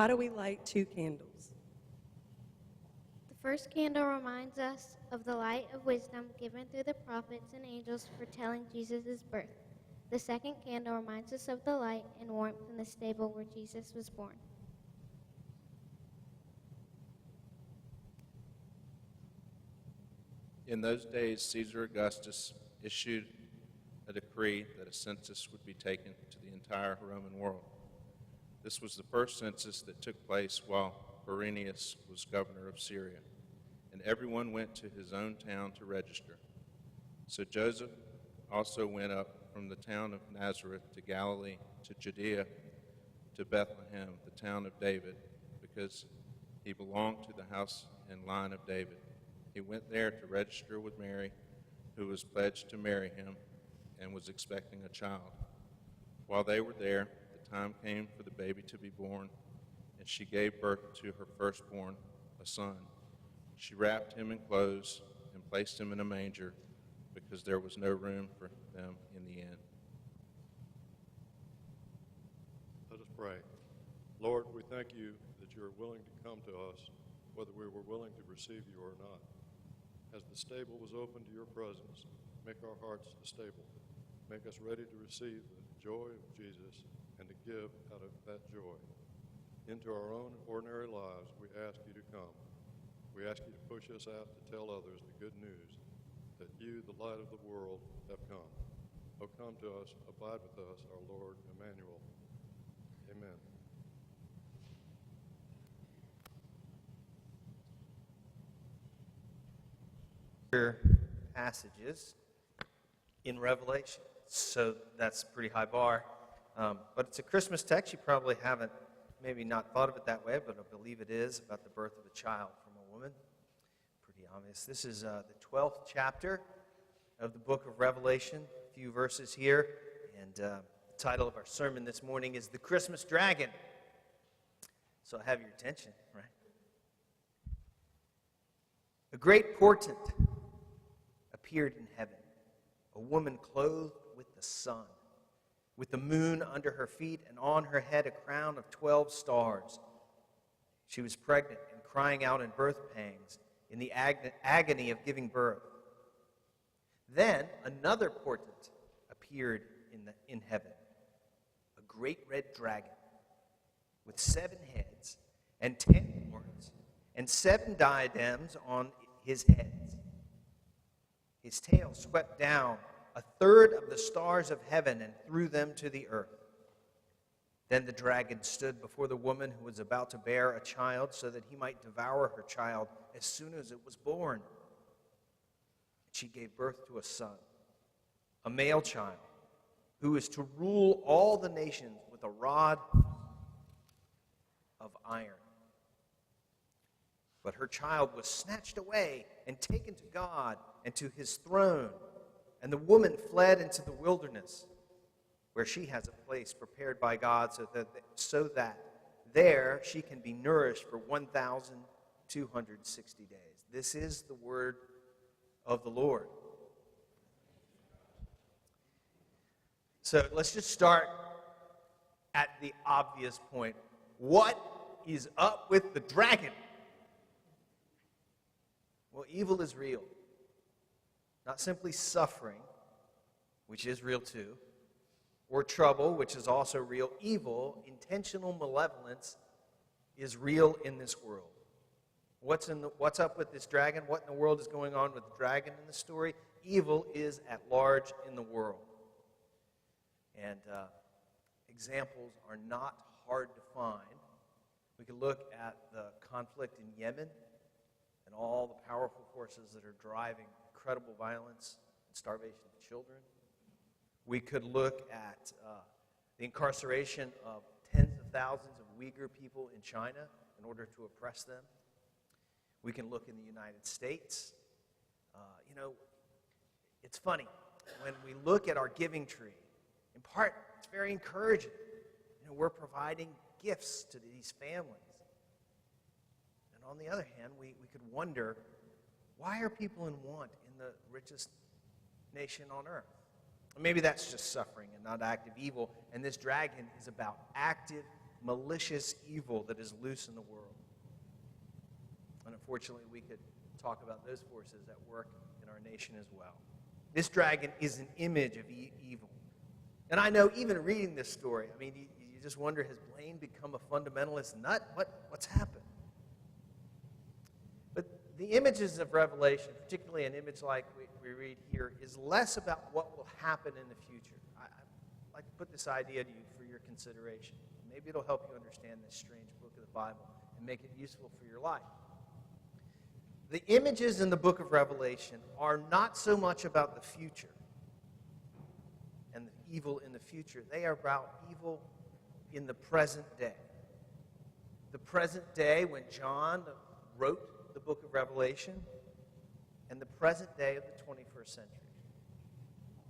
why do we light 2 candles? The first candle reminds us of the light of wisdom given through the prophets and angels foretelling Jesus' birth. The second candle reminds us of the light and warmth in the stable where Jesus was born. In those days, Caesar Augustus issued a decree that a census would be taken to the entire Roman world. This was the first census that took place while Quirinius was governor of Syria, and everyone went to his own town to register. So Joseph also went up from the town of Nazareth to Galilee, to Judea, to Bethlehem, the town of David, because he belonged to the house and line of David. He went there to register with Mary, who was pledged to marry him and was expecting a child. While they were there, the time came for the baby to be born, and she gave birth to her firstborn, a son. She wrapped him in clothes and placed him in a manger because there was no room for them in the inn. Let us pray. Lord, we thank you that you are willing to come to us, whether we were willing to receive you or not. As the stable was open to your presence, make our hearts the stable. Make us ready to receive the joy of Jesus and to give out of that joy. Into our own ordinary lives, we ask you to come. We ask you to push us out to tell others the good news that you, the light of the world, have come. Oh, come to us, abide with us, our Lord Emmanuel. Amen. Passages in Revelation. So that's a pretty high bar. But it's a Christmas text. You probably haven't maybe not thought of it that way, but I believe it is about the birth of a child from a woman. Pretty obvious. This is the 12th chapter of the book of Revelation. A few verses here. And the title of our sermon this morning is The Christmas Dragon. So I have your attention, right? A great portent appeared in heaven, a woman clothed with the sun, with the moon under her feet, and on her head a crown of 12 stars. She was pregnant and crying out in birth pangs, in the agony of giving birth. Then another portent appeared in heaven, a great red dragon, with 7 heads and 10 horns, and 7 diadems on his heads. His tail swept down a third of the stars of heaven and threw them to the earth. Then the dragon stood before the woman who was about to bear a child so that he might devour her child as soon as it was born. She gave birth to a son, a male child, who is to rule all the nations with a rod of iron. But her child was snatched away and taken to God and to his throne. And the woman fled into the wilderness, where she has a place prepared by God so that there she can be nourished for 1,260 days. This is the word of the Lord. So let's just start at the obvious point. What is up with the dragon? Well, evil is real. Not simply suffering, which is real too, or trouble, which is also real. Evil, intentional malevolence, is real in this world. What's up with this dragon? What in the world is going on with the dragon in the story? Evil is at large in the world. And examples are not hard to find. We can look at the conflict in Yemen and all the powerful forces that are driving incredible violence and starvation of children. We could look at the incarceration of tens of thousands of Uyghur people in China in order to oppress them. We can look in the United States. It's funny. When we look at our giving tree, in part, it's very encouraging. We're providing gifts to these families. And on the other hand, we could wonder, why are people in want in the richest nation on earth? Or maybe that's just suffering and not active evil, and this dragon is about active malicious evil that is loose in the world. And unfortunately, we could talk about those forces at work in our nation as well. This dragon is an image of evil. And I know even reading this story, I mean, you just wonder, has Blaine become a fundamentalist nut? What's happened? But the images of Revelation, particularly an image like we read here, is less about what will happen in the future. I'd like to put this idea to you for your consideration. Maybe it'll help you understand this strange book of the Bible and make it useful for your life. The images in the book of Revelation are not so much about the future and the evil in the future. They are about evil in the present day. The present day when John wrote the book of Revelation, and the present day of the 21st century.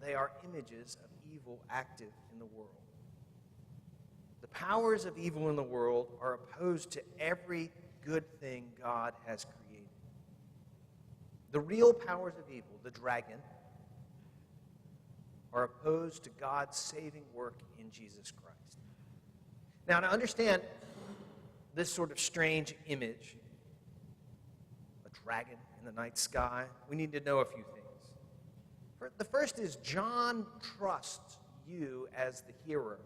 They are images of evil active in the world. The powers of evil in the world are opposed to every good thing God has created. The real powers of evil, the dragon, are opposed to God's saving work in Jesus Christ. Now, to understand this sort of strange image, a dragon in the night sky, we need to know a few things. The first is John trusts you as the hearer,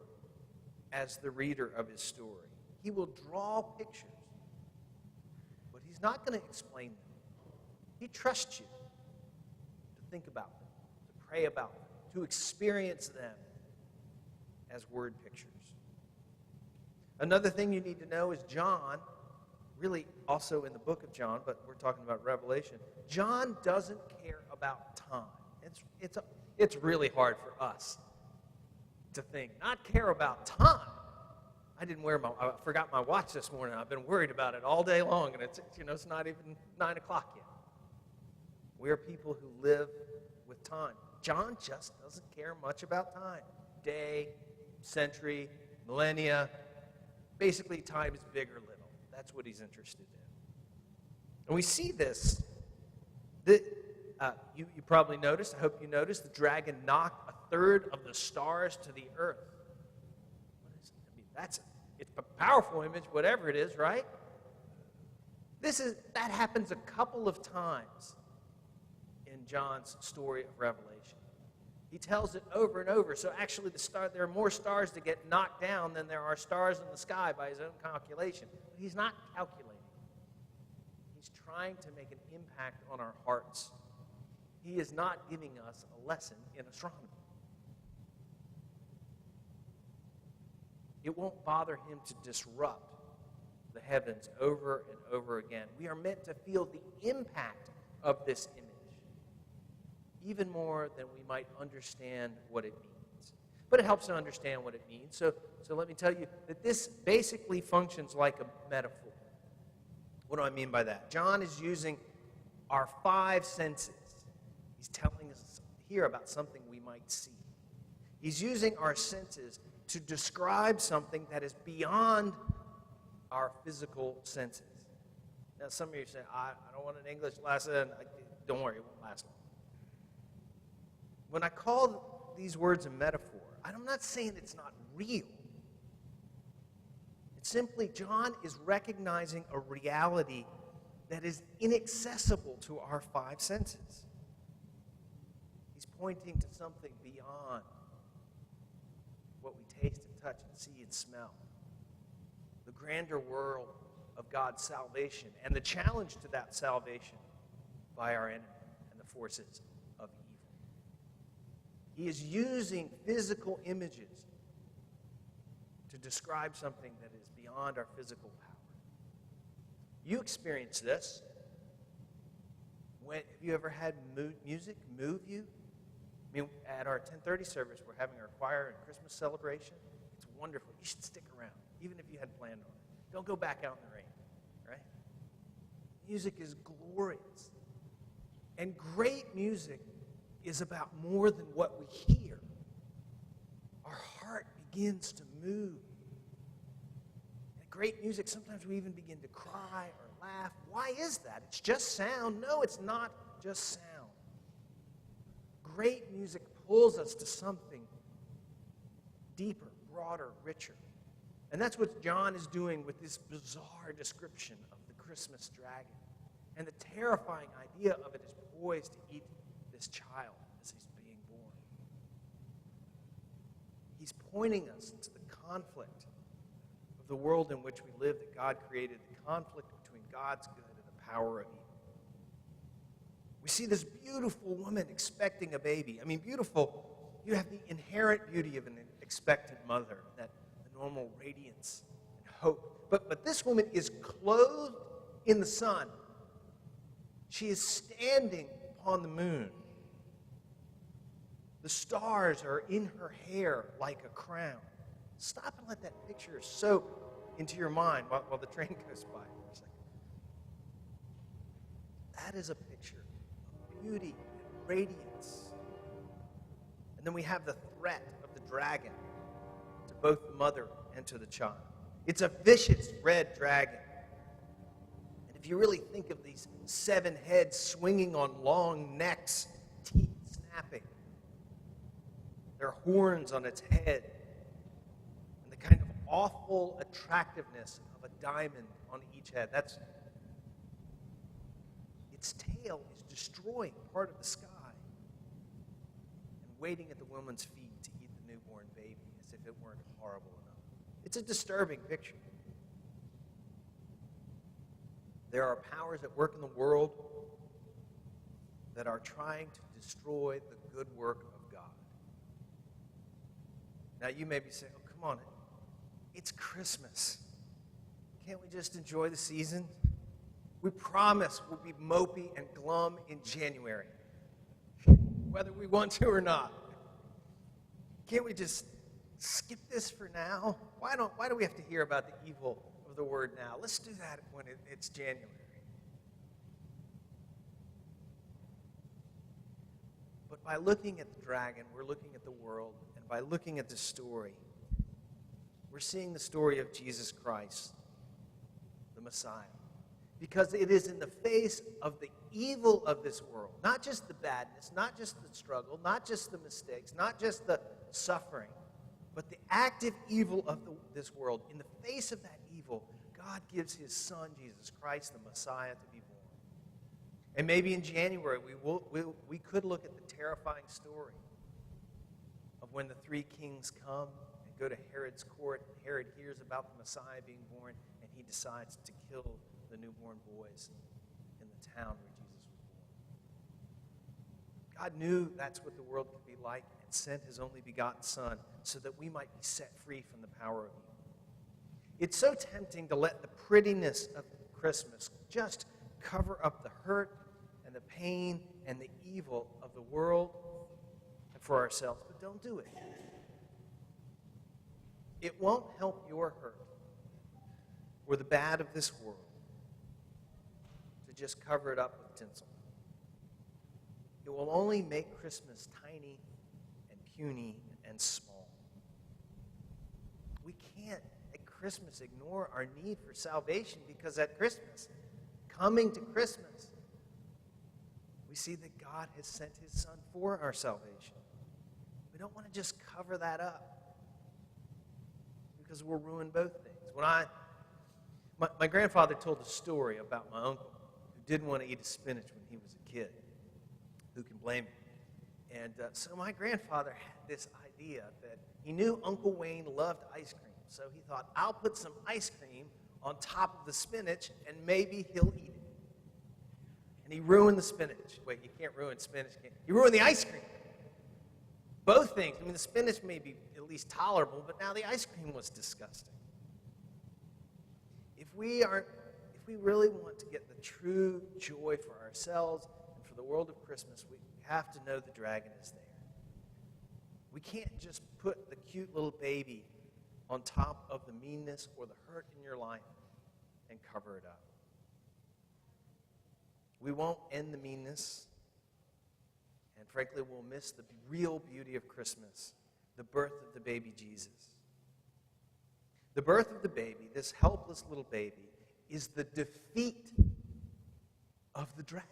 as the reader of his story. He will draw pictures, but he's not going to explain them. He trusts you to think about them, to pray about them, to experience them as word pictures. Another thing you need to know is John, really also in the book of John, but we're talking about Revelation, John doesn't care about time. It's really hard for us to think, not care about time. I forgot my watch this morning. I've been worried about it all day long, and it's not even 9 o'clock yet. We're people who live with time. John just doesn't care much about time. Day, century, millennia. Basically, time is big or little. That's what he's interested in. And we see this. You probably noticed, I hope you noticed, the dragon knocked a third of the stars to the earth. What is it? I mean, it's a powerful image, whatever it is, right? That happens a couple of times in John's story of Revelation. He tells it over and over. So actually, there are more stars to get knocked down than there are stars in the sky by his own calculation. But he's not calculating. He's trying to make an impact on our hearts. He is not giving us a lesson in astronomy. It won't bother him to disrupt the heavens over and over again. We are meant to feel the impact of this image, even more than we might understand what it means. But it helps to understand what it means. So let me tell you that this basically functions like a metaphor. What do I mean by that? John is using our 5 senses. He's telling us here about something we might see. He's using our senses to describe something that is beyond our physical senses. Now, some of you say, I don't want an English lesson. Don't worry, it won't last long. When I call these words a metaphor, I'm not saying it's not real. It's simply John is recognizing a reality that is inaccessible to our 5 senses. He's pointing to something beyond what we taste and touch and see and smell. The grander world of God's salvation and the challenge to that salvation by our enemy and the forces of evil. He is using physical images to describe something that is beyond our physical power. You experience this. Have you ever had music move you? I mean, at our 10:30 service, we're having our choir and Christmas celebration. It's wonderful. You should stick around, even if you had planned on it. Don't go back out in the rain, right? Music is glorious. And great music is about more than what we hear. Our heart begins to move. And great music, sometimes we even begin to cry or laugh. Why is that? It's just sound. No, it's not just sound. Great music pulls us to something deeper, broader, richer. And that's what John is doing with this bizarre description of the Christmas dragon. And the terrifying idea of it is poised to eat this child as he's being born. He's pointing us to the conflict of the world in which we live that God created, the conflict between God's good and the power of evil. We see this beautiful woman expecting a baby. I mean, beautiful. You have the inherent beauty of an expectant mother, that the normal radiance and hope. But this woman is clothed in the sun. She is standing upon the moon. The stars are in her hair like a crown. Stop and let that picture soak into your mind while the train goes by for a second. That is a picture of beauty and radiance. And then we have the threat of the dragon to both the mother and to the child. It's a vicious red dragon. And if you really think of these 7 heads swinging on long necks, teeth snapping, there are horns on its head, and the kind of awful attractiveness of a diamond on each head. Its tail is destroying part of the sky and waiting at the woman's feet to eat the newborn baby as if it weren't horrible enough. It's a disturbing picture. There are powers at work in the world that are trying to destroy the good work of God. Now, you may be saying, oh, come on, it's Christmas. Can't we just enjoy the season? We promise we'll be mopey and glum in January, whether we want to or not. Can't we just skip this for now? Why do we have to hear about the evil of the word now? Let's do that when it's January. But by looking at the dragon, we're looking at the world, and by looking at the story, we're seeing the story of Jesus Christ, the Messiah. Because it is in the face of the evil of this world, not just the badness, not just the struggle, not just the mistakes, not just the suffering, but the active evil of this world. In the face of that evil, God gives his Son, Jesus Christ, the Messiah, to be born. And maybe in January, we could look at the terrifying story of when the 3 kings come and go to Herod's court. Herod hears about the Messiah being born, and he decides to kill the newborn boys in the town where Jesus was born. God knew that's what the world could be like and sent his only begotten Son so that we might be set free from the power of evil. It's so tempting to let the prettiness of Christmas just cover up the hurt and the pain and the evil of the world and for ourselves, but don't do it. It won't help your hurt or the bad of this world to just cover it up with tinsel. It will only make Christmas tiny and puny and small. We can't at Christmas ignore our need for salvation, because at Christmas, coming to Christmas, we see that God has sent his Son for our salvation. We don't want to just cover that up, because we'll ruin both things. My grandfather told a story about my uncle who didn't want to eat his spinach when he was a kid. Who can blame him? And so my grandfather had this idea that he knew Uncle Wayne loved ice cream. So he thought, I'll put some ice cream on top of the spinach and maybe he'll eat it. And he ruined the spinach. Wait, you can't ruin spinach. He ruined the ice cream. Both things. I mean, the spinach may be at least tolerable, but now the ice cream was disgusting. If we really want to get the true joy for ourselves and for the world of Christmas, we have to know the dragon is there. We can't just put the cute little baby on top of the meanness or the hurt in your life and cover it up. We won't end the meanness, and frankly, we'll miss the real beauty of Christmas, the birth of the baby Jesus. The birth of the baby, this helpless little baby, is the defeat of the dragon.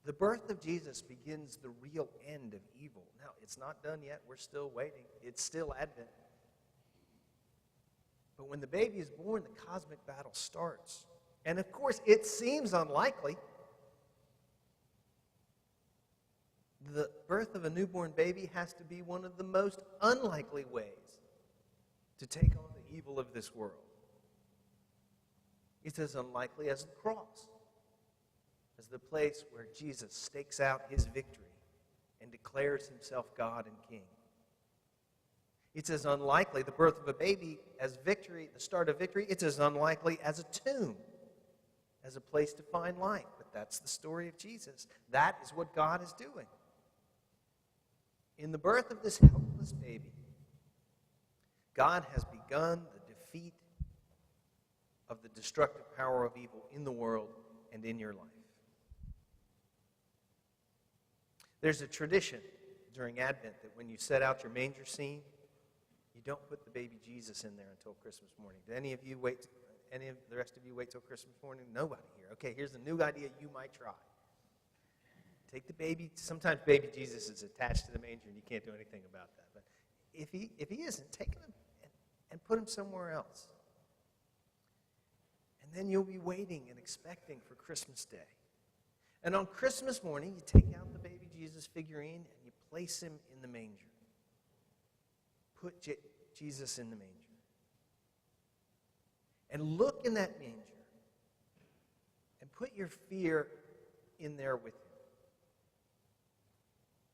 The birth of Jesus begins the real end of evil. Now, it's not done yet. We're still waiting. It's still Advent. But when the baby is born, the cosmic battle starts. And of course, it seems unlikely. The birth of a newborn baby has to be one of the most unlikely ways to take on the evil of this world. It's as unlikely as the cross, as the place where Jesus stakes out his victory and declares himself God and King. It's as unlikely, the birth of a baby, as victory, the start of victory. It's as unlikely as a tomb, as a place to find life. But that's the story of Jesus. That is what God is doing. In the birth of this helpless baby, God has begun the defeat of the destructive power of evil in the world and in your life. There's a tradition during Advent that when you set out your manger scene, you don't put the baby Jesus in there until Christmas morning. Do any of you wait? Any of the rest of you wait till Christmas morning? Nobody here. Okay, here's a new idea you might try. Take the baby. Sometimes baby Jesus is attached to the manger and you can't do anything about that. But if he isn't, take him and put him somewhere else. And then you'll be waiting and expecting for Christmas Day. And on Christmas morning, you take out the baby Jesus figurine and you place him in the manger. Put Jesus in the manger. And look in that manger and put your fear in there with him.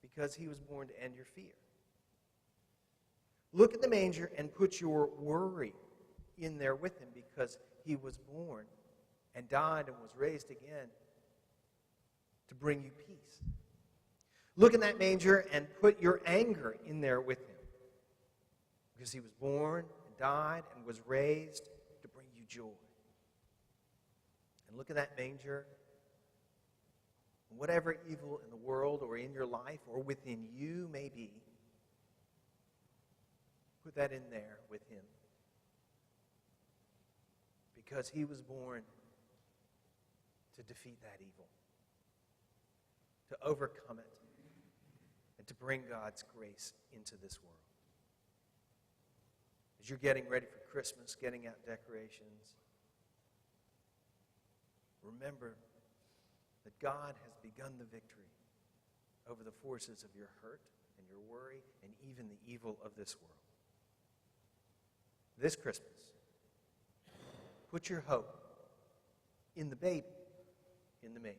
Because he was born to end your fear. Look at the manger and put your worry in there with him because he was born and died and was raised again to bring you peace. Look in that manger and put your anger in there with him because he was born and died and was raised to bring you joy. And look at that manger. Whatever evil in the world or in your life or within you may be, put that in there with him. Because he was born to defeat that evil, to overcome it, and to bring God's grace into this world. As you're getting ready for Christmas, getting out decorations, remember that God has begun the victory over the forces of your hurt and your worry and even the evil of this world. This Christmas, put your hope in the baby in the manger.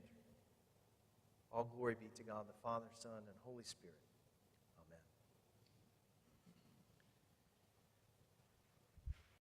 All glory be to God, the Father, Son, and Holy Spirit.